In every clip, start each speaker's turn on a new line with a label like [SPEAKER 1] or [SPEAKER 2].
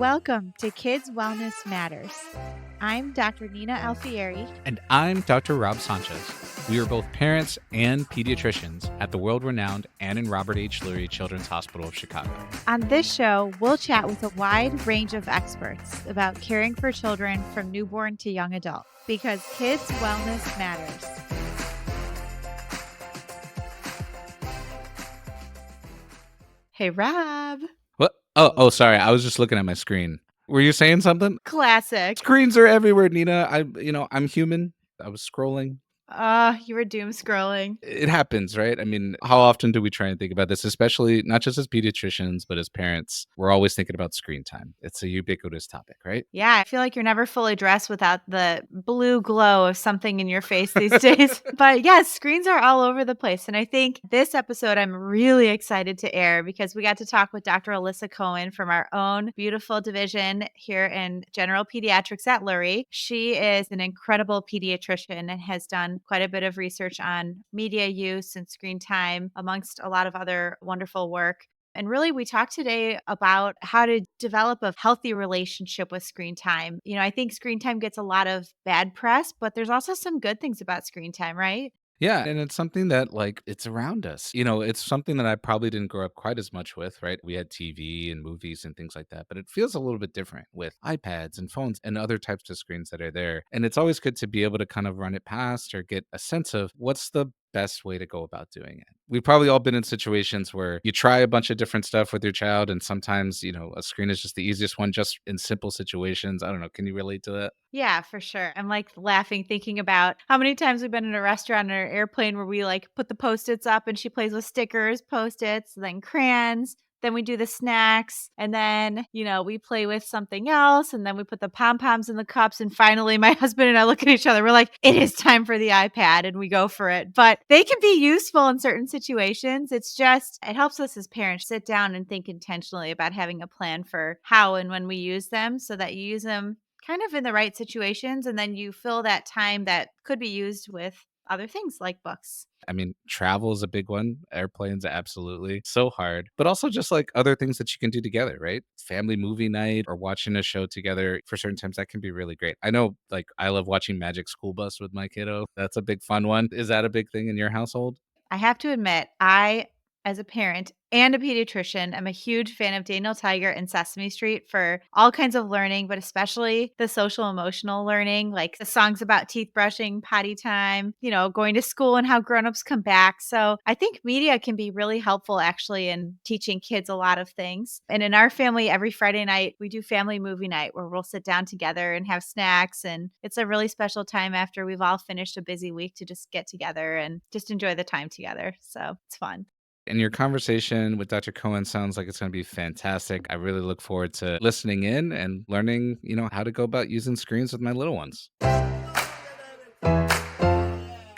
[SPEAKER 1] Welcome to Kids Wellness Matters. I'm Dr. Nina Alfieri.
[SPEAKER 2] And I'm Dr. Rob Sanchez. We are both parents and pediatricians at the world-renowned Ann and Robert H. Lurie Children's Hospital of Chicago.
[SPEAKER 1] On this show, we'll chat with a wide range of experts about caring for children from newborn to young adult, because kids' wellness matters. Hey, Rob.
[SPEAKER 2] What? Oh, sorry. I was just looking at my screen. Were you saying something?
[SPEAKER 1] Classic.
[SPEAKER 2] Screens are everywhere, Nina. I'm human. I was scrolling.
[SPEAKER 1] You were doom scrolling.
[SPEAKER 2] It happens, right? I mean, how often do we try and think about this, especially not just as pediatricians, but as parents? We're always thinking about screen time. It's a ubiquitous topic, right?
[SPEAKER 1] Yeah, I feel like you're never fully dressed without the blue glow of something in your face these days. But yes, screens are all over the place. And I think this episode I'm really excited to air because we got to talk with Dr. Alyssa Cohen from our own beautiful division here in general pediatrics at Lurie. She is an incredible pediatrician and has done quite a bit of research on media use and screen time, amongst a lot of other wonderful work. And really, we talked today about how to develop a healthy relationship with screen time. You know, I think screen time gets a lot of bad press, but there's also some good things about screen time, right?
[SPEAKER 2] Yeah, and it's something that it's around us. It's something that I probably didn't grow up quite as much with, right? We had TV and movies and things like that, but it feels a little bit different with iPads and phones and other types of screens that are there. And it's always good to be able to kind of run it past or get a sense of what's the best way to go about doing it. We've probably all been in situations where you try a bunch of different stuff with your child, and sometimes, a screen is just the easiest one, just in simple situations. I don't know. Can you relate to that?
[SPEAKER 1] Yeah, for sure. I'm laughing thinking about how many times we've been in a restaurant or an airplane where we put the Post-its up and she plays with stickers, Post-its, then crayons. Then we do the snacks, and then, we play with something else, and then we put the pom-poms in the cups, and finally my husband and I look at each other. We're like, it is time for the iPad, and we go for it. But they can be useful in certain situations. It helps us as parents sit down and think intentionally about having a plan for how and when we use them so that you use them kind of in the right situations, and then you fill that time that could be used with other things like books.
[SPEAKER 2] I mean, travel is a big one. Airplanes, absolutely. So hard. But also just other things that you can do together, right? Family movie night or watching a show together for certain times, that can be really great. I know, I love watching Magic School Bus with my kiddo. That's a big fun one. Is that a big thing in your household?
[SPEAKER 1] I have to admit, as a parent and a pediatrician, I'm a huge fan of Daniel Tiger and Sesame Street for all kinds of learning, but especially the social emotional learning, like the songs about teeth brushing, potty time, going to school and how grown-ups come back. So I think media can be really helpful actually in teaching kids a lot of things. And in our family, every Friday night, we do family movie night where we'll sit down together and have snacks. And it's a really special time after we've all finished a busy week to just get together and just enjoy the time together. So it's fun.
[SPEAKER 2] And your conversation with Dr. Cohen sounds like it's going to be fantastic. I really look forward to listening in and learning, how to go about using screens with my little ones.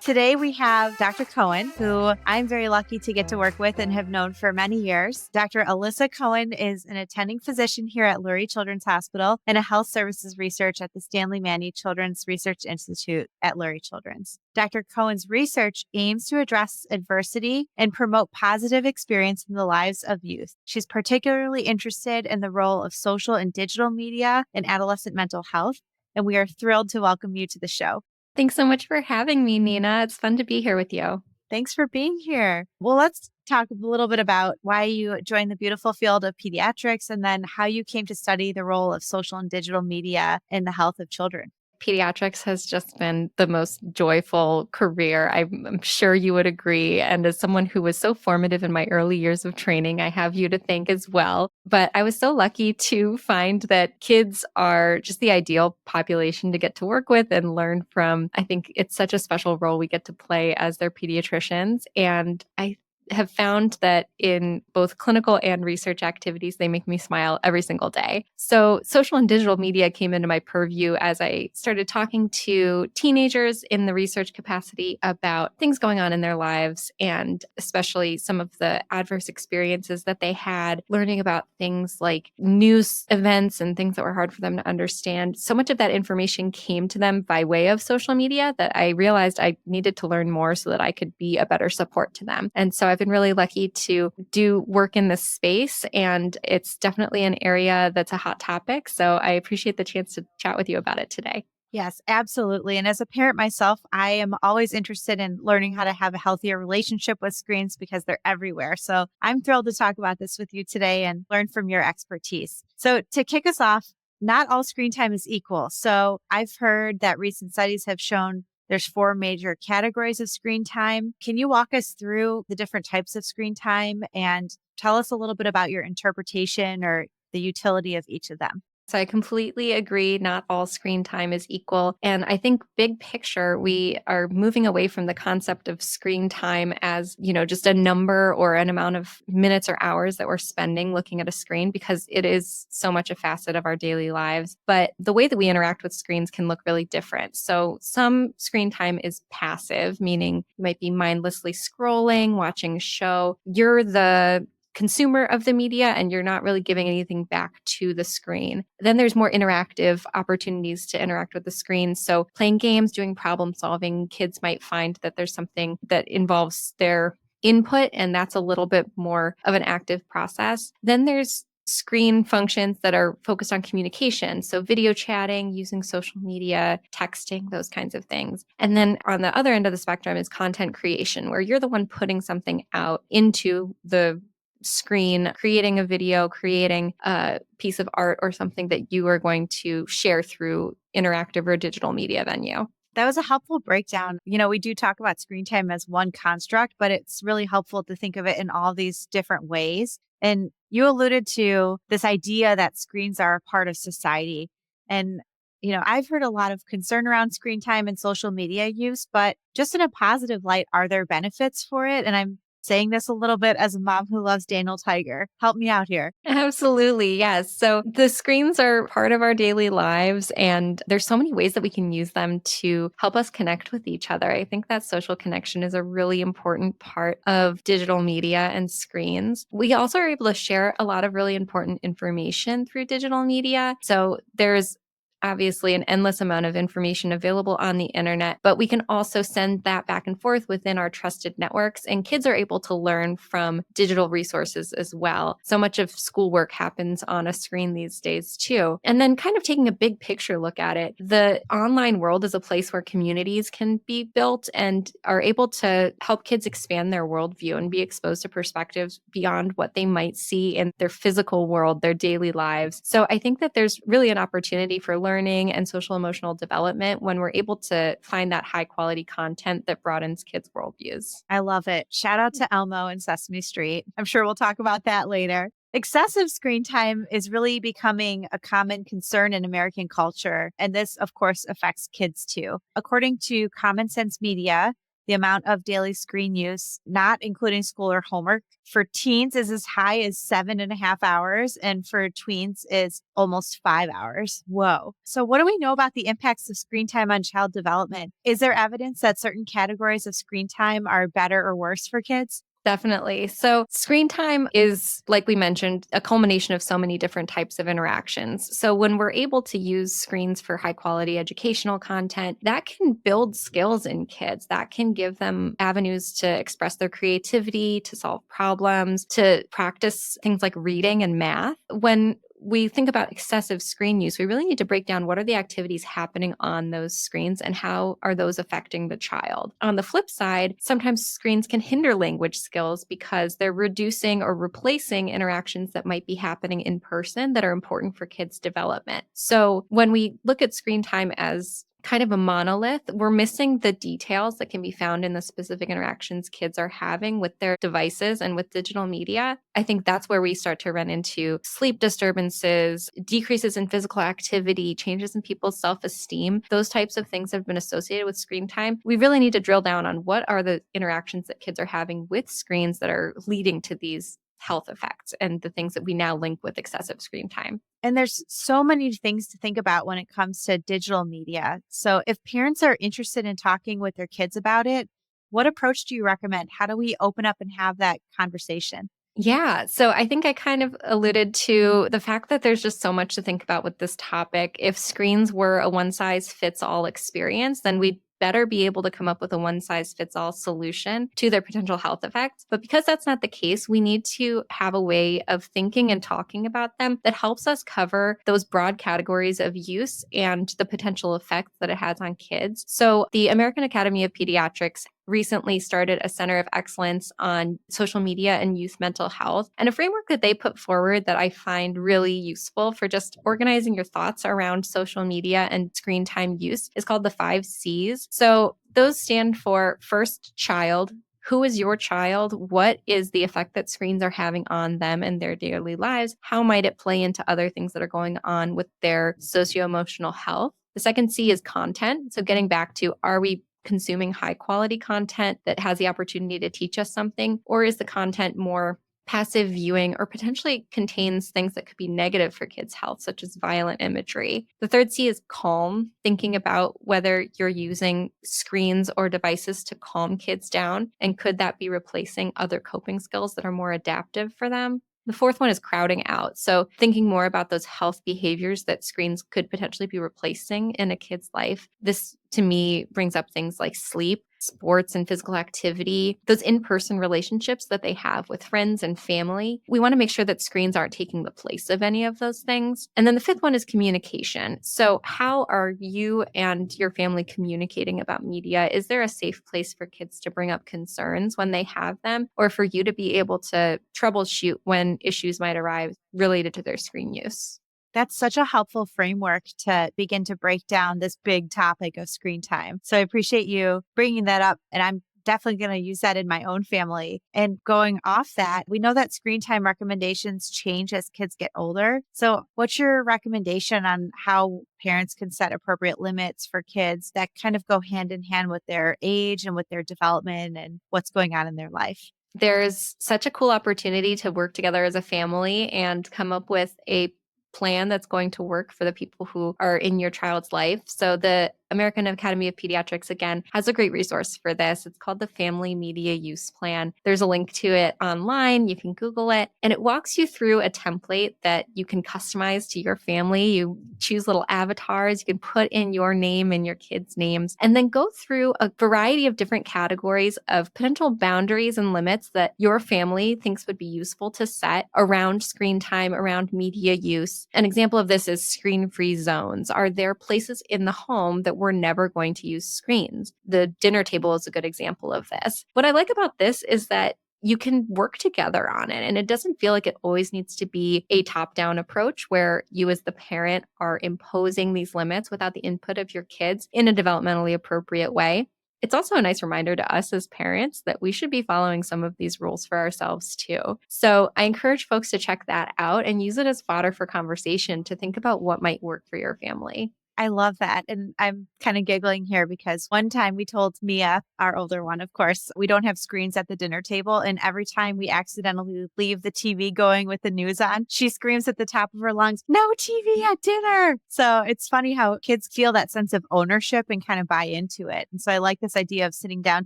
[SPEAKER 1] Today we have Dr. Cohen, who I'm very lucky to get to work with and have known for many years. Dr. Alyssa Cohen is an attending physician here at Lurie Children's Hospital and a health services research at the Stanley Manny Children's Research Institute at Lurie Children's. Dr. Cohen's research aims to address adversity and promote positive experience in the lives of youth. She's particularly interested in the role of social and digital media in adolescent mental health, and we are thrilled to welcome you to the show.
[SPEAKER 3] Thanks so much for having me, Nina. It's fun to be here with you.
[SPEAKER 1] Thanks for being here. Well, let's talk a little bit about why you joined the beautiful field of pediatrics and then how you came to study the role of social and digital media in the health of children.
[SPEAKER 3] Pediatrics has just been the most joyful career. I'm sure you would agree. And as someone who was so formative in my early years of training, I have you to thank as well. But I was so lucky to find that kids are just the ideal population to get to work with and learn from. I think it's such a special role we get to play as their pediatricians. And I have found that in both clinical and research activities, they make me smile every single day. So social and digital media came into my purview as I started talking to teenagers in the research capacity about things going on in their lives, and especially some of the adverse experiences that they had, learning about things like news events and things that were hard for them to understand. So much of that information came to them by way of social media that I realized I needed to learn more so that I could be a better support to them. And so I've been really lucky to do work in this space, and it's definitely an area that's a hot topic. So I appreciate the chance to chat with you about it today.
[SPEAKER 1] Yes, absolutely. And as a parent myself, I am always interested in learning how to have a healthier relationship with screens because they're everywhere. So I'm thrilled to talk about this with you today and learn from your expertise. So to kick us off, not all screen time is equal. So I've heard that recent studies have shown there's 4 major categories of screen time. Can you walk us through the different types of screen time and tell us a little bit about your interpretation or the utility of each of them?
[SPEAKER 3] So I completely agree. Not all screen time is equal. And I think big picture, we are moving away from the concept of screen time as, just a number or an amount of minutes or hours that we're spending looking at a screen, because it is so much a facet of our daily lives. But the way that we interact with screens can look really different. So some screen time is passive, meaning you might be mindlessly scrolling, watching a show. You're the consumer of the media and you're not really giving anything back to the screen. Then there's more interactive opportunities to interact with the screen. So playing games, doing problem solving, kids might find that there's something that involves their input, and that's a little bit more of an active process. Then there's screen functions that are focused on communication. So video chatting, using social media, texting, those kinds of things. And then on the other end of the spectrum is content creation, where you're the one putting something out into the screen, creating a video, creating a piece of art or something that you are going to share through interactive or digital media venue.
[SPEAKER 1] That was a helpful breakdown. We do talk about screen time as one construct, but it's really helpful to think of it in all these different ways. And you alluded to this idea that screens are a part of society. And, I've heard a lot of concern around screen time and social media use, but just in a positive light, are there benefits for it? And I'm saying this a little bit as a mom who loves Daniel Tiger. Help me out here.
[SPEAKER 3] Absolutely. Yes. So the screens are part of our daily lives, and there's so many ways that we can use them to help us connect with each other. I think that social connection is a really important part of digital media and screens. We also are able to share a lot of really important information through digital media. So there's obviously an endless amount of information available on the internet, but we can also send that back and forth within our trusted networks, and kids are able to learn from digital resources as well. So much of schoolwork happens on a screen these days too. And then kind of taking a big picture look at it, the online world is a place where communities can be built and are able to help kids expand their worldview and be exposed to perspectives beyond what they might see in their physical world, their daily lives. So I think that there's really an opportunity for learning and social emotional development when we're able to find that high quality content that broadens kids' worldviews.
[SPEAKER 1] I love it. Shout out to Elmo and Sesame Street. I'm sure we'll talk about that later. Excessive screen time is really becoming a common concern in American culture. And this, of course, affects kids too. According to Common Sense Media, the amount of daily screen use, not including school or homework, for teens is as high as 7.5 hours, and for tweens is almost 5 hours. Whoa. So, what do we know about the impacts of screen time on child development? Is there evidence that certain categories of screen time are better or worse for kids?
[SPEAKER 3] Definitely. So screen time is, like we mentioned, a culmination of so many different types of interactions. So when we're able to use screens for high quality educational content, that can build skills in kids. That can give them avenues to express their creativity, to solve problems, to practice things like reading and math. When we think about excessive screen use, we really need to break down what are the activities happening on those screens and how are those affecting the child. On the flip side, sometimes screens can hinder language skills because they're reducing or replacing interactions that might be happening in person that are important for kids' development. So when we look at screen time as kind of a monolith, we're missing the details that can be found in the specific interactions kids are having with their devices and with digital media. I think that's where we start to run into sleep disturbances, decreases in physical activity, changes in people's self-esteem. Those types of things have been associated with screen time. We really need to drill down on what are the interactions that kids are having with screens that are leading to these health effects and the things that we now link with excessive screen time.
[SPEAKER 1] And there's so many things to think about when it comes to digital media. So if parents are interested in talking with their kids about it, what approach do you recommend? How do we open up and have that conversation?
[SPEAKER 3] Yeah. So I think I kind of alluded to the fact that there's just so much to think about with this topic. If screens were a one size fits all experience, then we'd better be able to come up with a one-size-fits-all solution to their potential health effects. But because that's not the case, we need to have a way of thinking and talking about them that helps us cover those broad categories of use and the potential effects that it has on kids. So the American Academy of Pediatrics recently started a center of excellence on social media and youth mental health, and a framework that they put forward that I find really useful for just organizing your thoughts around social media and screen time use is called the 5 Cs. So those stand for first, child. Who is your child? What is the effect that screens are having on them and their daily lives? How might it play into other things that are going on with their socio-emotional health? The second C is content. So getting back to, are we consuming high quality content that has the opportunity to teach us something? Or is the content more passive viewing or potentially contains things that could be negative for kids' health, such as violent imagery? The third C is calm, thinking about whether you're using screens or devices to calm kids down, and could that be replacing other coping skills that are more adaptive for them? The fourth one is crowding out. So thinking more about those health behaviors that screens could potentially be replacing in a kid's life. This, to me, brings up things like sleep, sports and physical activity, those in-person relationships that they have with friends and family. We want to make sure that screens aren't taking the place of any of those things. And then the fifth one is communication. So how are you and your family communicating about media? Is there a safe place for kids to bring up concerns when they have them, or for you to be able to troubleshoot when issues might arise related to their screen use?
[SPEAKER 1] That's such a helpful framework to begin to break down this big topic of screen time. So I appreciate you bringing that up. And I'm definitely going to use that in my own family. And going off that, we know that screen time recommendations change as kids get older. So what's your recommendation on how parents can set appropriate limits for kids that kind of go hand in hand with their age and with their development and what's going on in their life?
[SPEAKER 3] There's such a cool opportunity to work together as a family and come up with a plan that's going to work for the people who are in your child's life. So the American Academy of Pediatrics, again, has a great resource for this. It's called the Family Media Use Plan. There's a link to it online. You can Google it, and it walks you through a template that you can customize to your family. You choose little avatars. You can put in your name and your kids' names, and then go through a variety of different categories of potential boundaries and limits that your family thinks would be useful to set around screen time, around media use. An example of this is screen-free zones. Are there places in the home that we're never going to use screens? The dinner table is a good example of this. What I like about this is that you can work together on it, and it doesn't feel like it always needs to be a top-down approach where you as the parent are imposing these limits without the input of your kids in a developmentally appropriate way. It's also a nice reminder to us as parents that we should be following some of these rules for ourselves too. So I encourage folks to check that out and use it as fodder for conversation to think about what might work for your family.
[SPEAKER 1] I love that. And I'm kind of giggling here because one time we told Mia, our older one, of course, we don't have screens at the dinner table. And every time we accidentally leave the TV going with the news on, she screams at the top of her lungs, "No TV at dinner." So it's funny how kids feel that sense of ownership and kind of buy into it. And so I like this idea of sitting down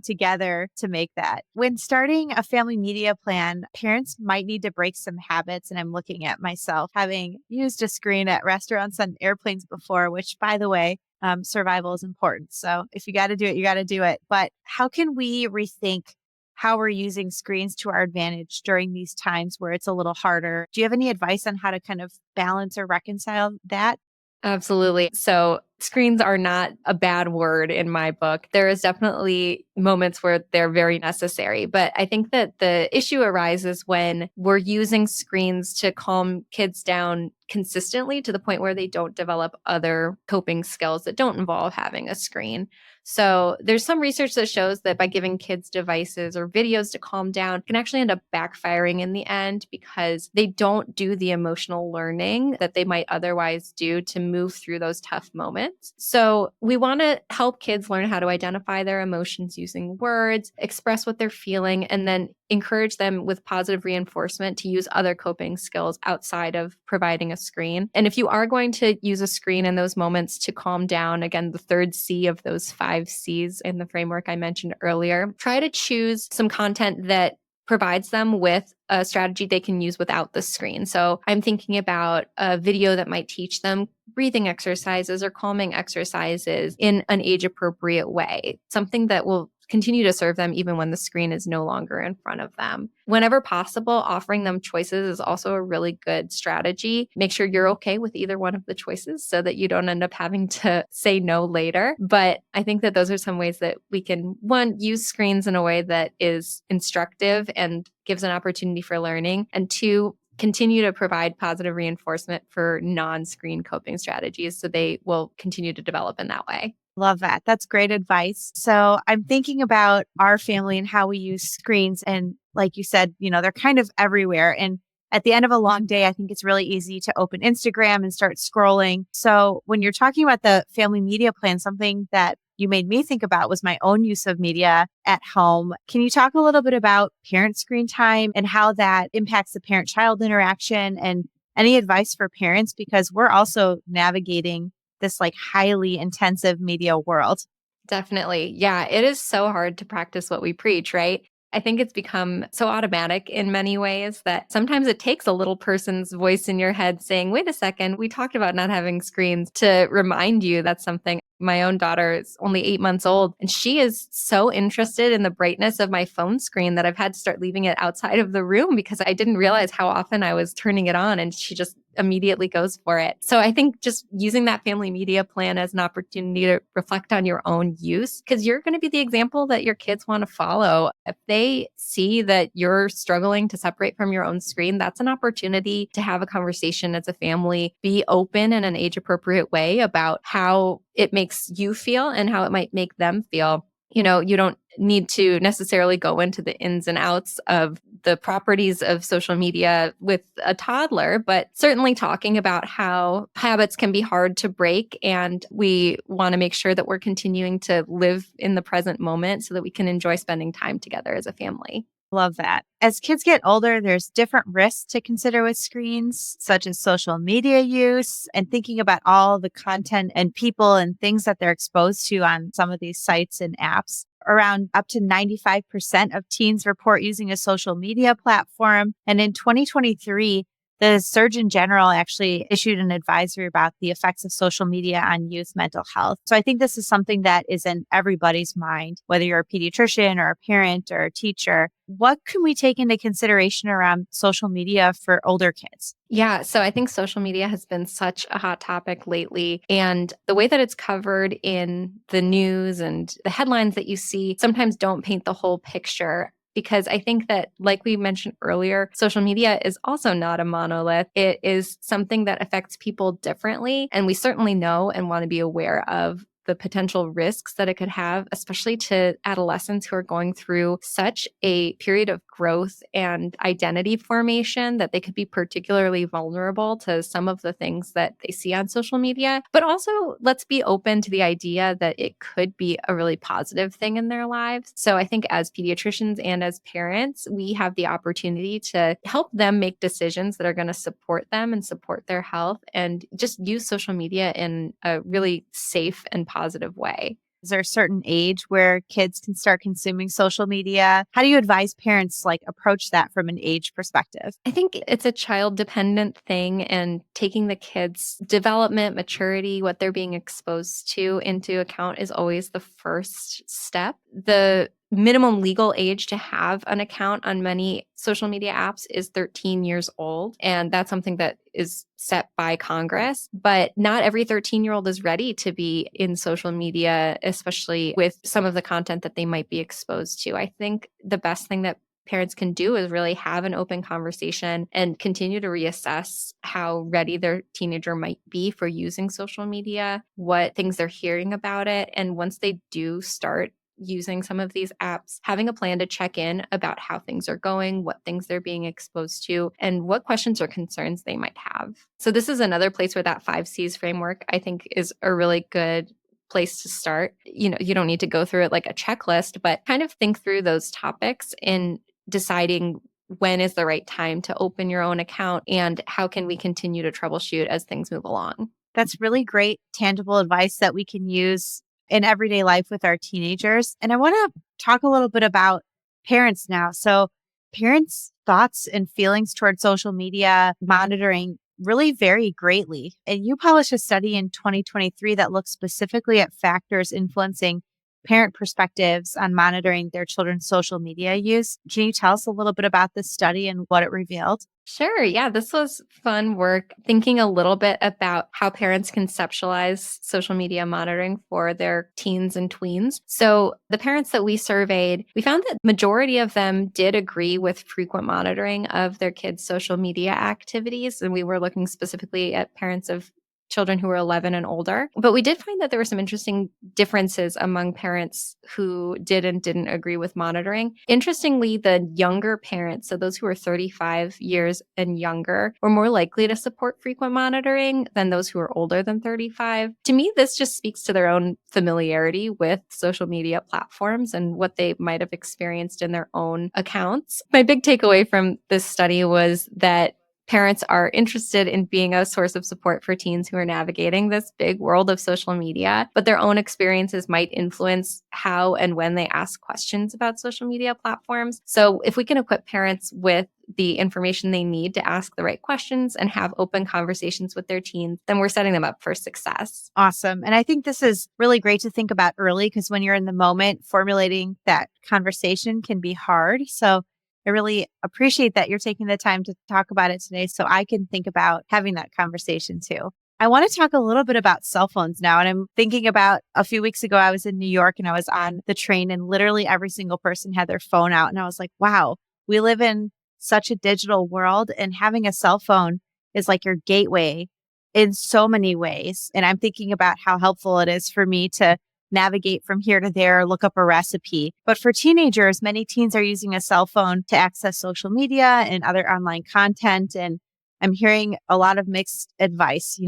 [SPEAKER 1] together to make that. When starting a family media plan, parents might need to break some habits. And I'm looking at myself having used a screen at restaurants and airplanes before, which, by the way, survival is important. So if you got to do it, you got to do it. But how can we rethink how we're using screens to our advantage during these times where it's a little harder? Do you have any advice on how to kind of balance or reconcile that?
[SPEAKER 3] Absolutely. So screens are not a bad word in my book. There is definitely moments where they're very necessary, but I think that the issue arises when we're using screens to calm kids down consistently to the point where they don't develop other coping skills that don't involve having a screen. So there's some research that shows that by giving kids devices or videos to calm down can actually end up backfiring in the end because they don't do the emotional learning that they might otherwise do to move through those tough moments. So we want to help kids learn how to identify their emotions using words, express what they're feeling, and then encourage them with positive reinforcement to use other coping skills outside of providing a screen. And if you are going to use a screen in those moments to calm down, again, the third C of those 5 Cs in the framework I mentioned earlier, try to choose some content that provides them with a strategy they can use without the screen. So I'm thinking about a video that might teach them breathing exercises or calming exercises in an age appropriate way, something that will continue to serve them even when the screen is no longer in front of them. Whenever possible, offering them choices is also a really good strategy. Make sure you're okay with either one of the choices so that you don't end up having to say no later. But I think that those are some ways that we can, one, use screens in a way that is instructive and gives an opportunity for learning, and two, continue to provide positive reinforcement for non-screen coping strategies so they will continue to develop in that way.
[SPEAKER 1] Love that. That's great advice. So I'm thinking about our family and how we use screens. And like you said, they're kind of everywhere. And at the end of a long day, I think it's really easy to open Instagram and start scrolling. So when you're talking about the family media plan, something that you made me think about was my own use of media at home. Can you talk a little bit about parent screen time and how that impacts the parent-child interaction, and any advice for parents? Because we're also navigating this highly intensive media world.
[SPEAKER 3] Definitely. Yeah, it is so hard to practice what we preach, right? I think it's become so automatic in many ways that sometimes it takes a little person's voice in your head saying, wait a second, we talked about not having screens, to remind you that's something. My own daughter is only 8 months old, and she is so interested in the brightness of my phone screen that I've had to start leaving it outside of the room because I didn't realize how often I was turning it on, and she just immediately goes for it. So I think just using that family media plan as an opportunity to reflect on your own use, because you're going to be the example that your kids want to follow. If they see that you're struggling to separate from your own screen, that's an opportunity to have a conversation as a family, be open in an age appropriate way about how it makes you feel and how it might make them feel. You don't need to necessarily go into the ins and outs of the properties of social media with a toddler, but certainly talking about how habits can be hard to break. And we want to make sure that we're continuing to live in the present moment so that we can enjoy spending time together as a family.
[SPEAKER 1] Love that. As kids get older, there's different risks to consider with screens, such as social media use and thinking about all the content and people and things that they're exposed to on some of these sites and apps. Around up to 95% of teens report using a social media platform. And in 2023, the Surgeon General actually issued an advisory about the effects of social media on youth mental health. So I think this is something that is in everybody's mind, whether you're a pediatrician or a parent or a teacher. What can we take into consideration around social media for older kids?
[SPEAKER 3] Yeah, so I think social media has been such a hot topic lately. And the way that it's covered in the news and the headlines that you see sometimes don't paint the whole picture. Because I think that, like we mentioned earlier, social media is also not a monolith. It is something that affects people differently. And we certainly know and want to be aware of the potential risks that it could have, especially to adolescents who are going through such a period of growth and identity formation that they could be particularly vulnerable to some of the things that they see on social media. But also, let's be open to the idea that it could be a really positive thing in their lives. So I think as pediatricians and as parents, we have the opportunity to help them make decisions that are going to support them and support their health, and just use social media in a really safe and positive way.
[SPEAKER 1] Is there a certain age where kids can start consuming social media? How do you advise parents approach that from an age perspective?
[SPEAKER 3] I think it's a child dependent thing, and taking the kids' development, maturity, what they're being exposed to into account is always the first step. The minimum legal age to have an account on many social media apps is 13 years old. And that's something that is set by Congress. But not every 13-year-old is ready to be in social media, especially with some of the content that they might be exposed to. I think the best thing that parents can do is really have an open conversation and continue to reassess how ready their teenager might be for using social media, what things they're hearing about it. And once they do start using some of these apps, having a plan to check in about how things are going, what things they're being exposed to, and what questions or concerns they might have. So this is another place where that 5Cs framework, I think, is a really good place to start. You don't need to go through it like a checklist, but kind of think through those topics in deciding when is the right time to open your own account and how can we continue to troubleshoot as things move along.
[SPEAKER 1] That's really great, tangible advice that we can use in everyday life with our teenagers. And I want to talk a little bit about parents now. So parents' thoughts and feelings toward social media monitoring really vary greatly. And you published a study in 2023 that looks specifically at factors influencing parent perspectives on monitoring their children's social media use. Can you tell us a little bit about this study and what it revealed?
[SPEAKER 3] Sure. Yeah, this was fun work thinking a little bit about how parents conceptualize social media monitoring for their teens and tweens. So, the parents that we surveyed, we found that majority of them did agree with frequent monitoring of their kids' social media activities, and we were looking specifically at parents of children who were 11 and older. But we did find that there were some interesting differences among parents who did and didn't agree with monitoring. Interestingly, the younger parents, so those who were 35 years and younger, were more likely to support frequent monitoring than those who were older than 35. To me, this just speaks to their own familiarity with social media platforms and what they might have experienced in their own accounts. My big takeaway from this study was that parents are interested in being a source of support for teens who are navigating this big world of social media, but their own experiences might influence how and when they ask questions about social media platforms. So, if we can equip parents with the information they need to ask the right questions and have open conversations with their teens, then we're setting them up for success.
[SPEAKER 1] Awesome. And I think this is really great to think about early because when you're in the moment, formulating that conversation can be hard. So I really appreciate that you're taking the time to talk about it today so I can think about having that conversation too. I want to talk a little bit about cell phones now. And I'm thinking about a few weeks ago, I was in New York and I was on the train and literally every single person had their phone out. And I was like, wow, we live in such a digital world and having a cell phone is like your gateway in so many ways. And I'm thinking about how helpful it is for me to navigate from here to there, look up a recipe. But for teenagers, many teens are using a cell phone to access social media and other online content. And I'm hearing a lot of mixed advice,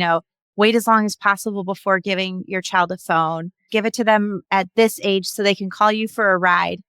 [SPEAKER 1] wait as long as possible before giving your child a phone. Give it to them at this age so they can call you for a ride.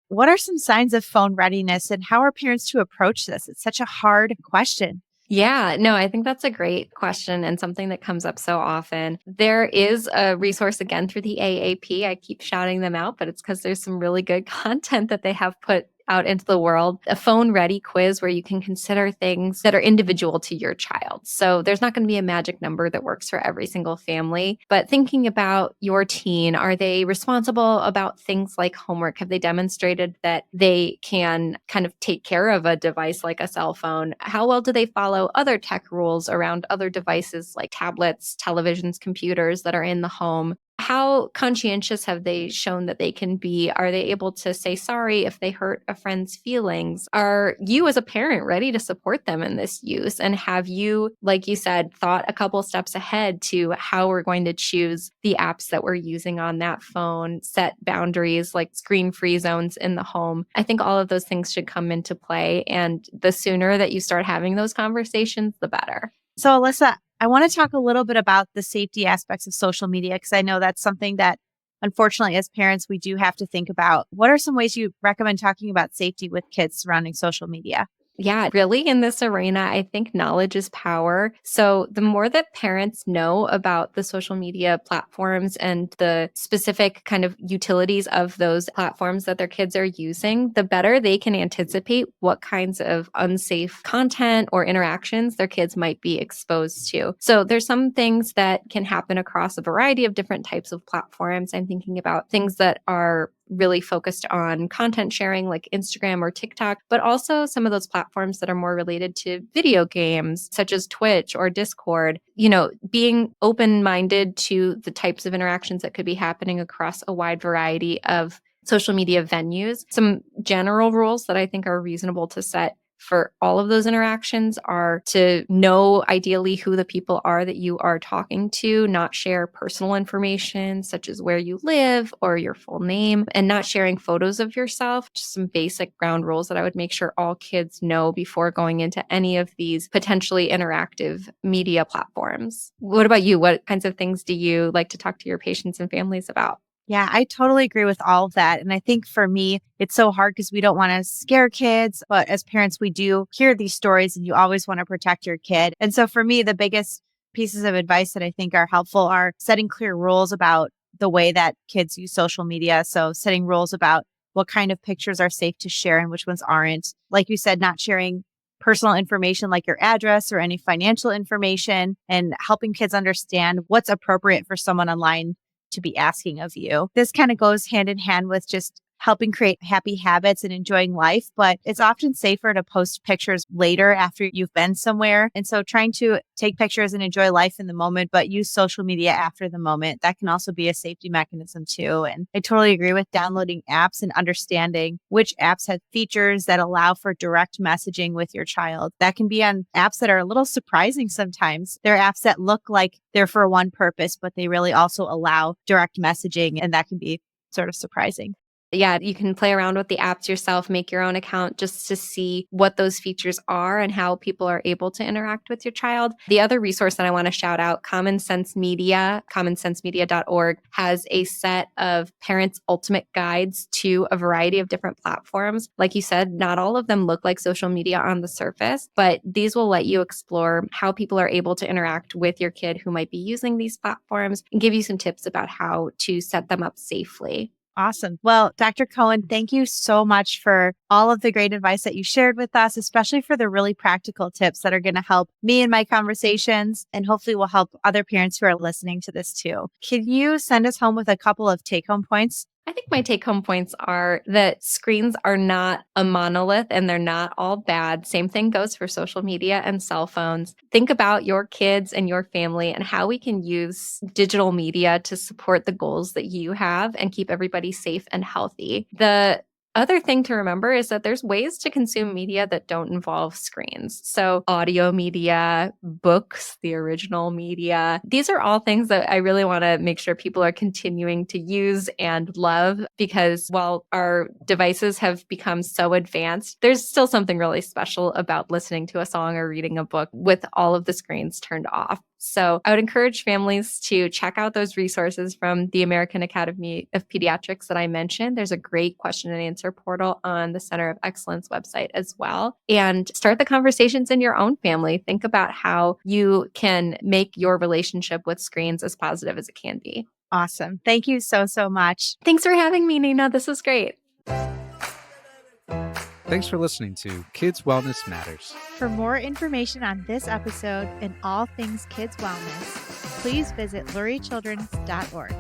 [SPEAKER 1] What are some signs of phone readiness and how are parents to approach this? It's such a hard question.
[SPEAKER 3] Yeah, no, I think that's a great question and something that comes up so often. There is a resource again through the AAP. I keep shouting them out, but it's because there's some really good content that they have put out into the world, a phone ready quiz where you can consider things that are individual to your child. So there's not going to be a magic number that works for every single family, but thinking about your teen, are they responsible about things like homework? Have they demonstrated that they can kind of take care of a device like a cell phone? How well do they follow other tech rules around other devices like tablets, televisions, computers that are in the home? How conscientious have they shown that they can be? Are they able to say sorry if they hurt a friend's feelings? Are you as a parent ready to support them in this use? And have you, like you said, thought a couple steps ahead to how we're going to choose the apps that we're using on that phone, set boundaries like screen-free zones in the home? I think all of those things should come into play. And the sooner that you start having those conversations, the better.
[SPEAKER 1] So, Alyssa, I want to talk a little bit about the safety aspects of social media because I know that's something that, unfortunately, as parents, we do have to think about. What are some ways you recommend talking about safety with kids surrounding social media?
[SPEAKER 3] Yeah, really in this arena, I think knowledge is power. So the more that parents know about the social media platforms and the specific kind of utilities of those platforms that their kids are using, the better they can anticipate what kinds of unsafe content or interactions their kids might be exposed to. So there's some things that can happen across a variety of different types of platforms. I'm thinking about things that are really focused on content sharing like Instagram or TikTok, but also some of those platforms that are more related to video games, such as Twitch or Discord. Being open-minded to the types of interactions that could be happening across a wide variety of social media venues. Some general rules that I think are reasonable to set for all of those interactions are to know ideally who the people are that you are talking to, not share personal information such as where you live or your full name, and not sharing photos of yourself. Just some basic ground rules that I would make sure all kids know before going into any of these potentially interactive media platforms. What about you? What kinds of things do you like to talk to your patients and families about?
[SPEAKER 1] Yeah, I totally agree with all of that. And I think for me, it's so hard because we don't want to scare kids. But as parents, we do hear these stories and you always want to protect your kid. And so for me, the biggest pieces of advice that I think are helpful are setting clear rules about the way that kids use social media. So setting rules about what kind of pictures are safe to share and which ones aren't. Like you said, not sharing personal information like your address or any financial information, and helping kids understand what's appropriate for someone online to be asking of you. This kind of goes hand in hand with just helping create happy habits and enjoying life, but it's often safer to post pictures later after you've been somewhere. And so trying to take pictures and enjoy life in the moment, but use social media after the moment, that can also be a safety mechanism too. And I totally agree with downloading apps and understanding which apps have features that allow for direct messaging with your child. That can be on apps that are a little surprising sometimes. There are apps that look like they're for one purpose, but they really also allow direct messaging, and that can be sort of surprising.
[SPEAKER 3] Yeah, you can play around with the apps yourself, make your own account just to see what those features are and how people are able to interact with your child. The other resource that I want to shout out, Common Sense Media, commonsensemedia.org, has a set of parents' ultimate guides to a variety of different platforms. Like you said, not all of them look like social media on the surface, but these will let you explore how people are able to interact with your kid who might be using these platforms and give you some tips about how to set them up safely.
[SPEAKER 1] Awesome. Well, Dr. Cohen, thank you so much for all of the great advice that you shared with us, especially for the really practical tips that are going to help me in my conversations and hopefully will help other parents who are listening to this too. Can you send us home with a couple of take-home points?
[SPEAKER 3] I think my take home points are that screens are not a monolith and they're not all bad. Same thing goes for social media and cell phones. Think about your kids and your family and how we can use digital media to support the goals that you have and keep everybody safe and healthy. The other thing to remember is that there's ways to consume media that don't involve screens. So audio media, books, the original media, these are all things that I really want to make sure people are continuing to use and love, because while our devices have become so advanced, there's still something really special about listening to a song or reading a book with all of the screens turned off. So I would encourage families to check out those resources from the American Academy of Pediatrics that I mentioned. There's a great question and answer portal on the Center of Excellence website as well. And start the conversations in your own family. Think about how you can make your relationship with screens as positive as it can be.
[SPEAKER 1] Awesome. Thank you so, so much.
[SPEAKER 3] Thanks for having me, Nina. This was great.
[SPEAKER 2] Thanks for listening to Kids Wellness Matters.
[SPEAKER 1] For more information on this episode and all things kids wellness, please visit luriechildren.org.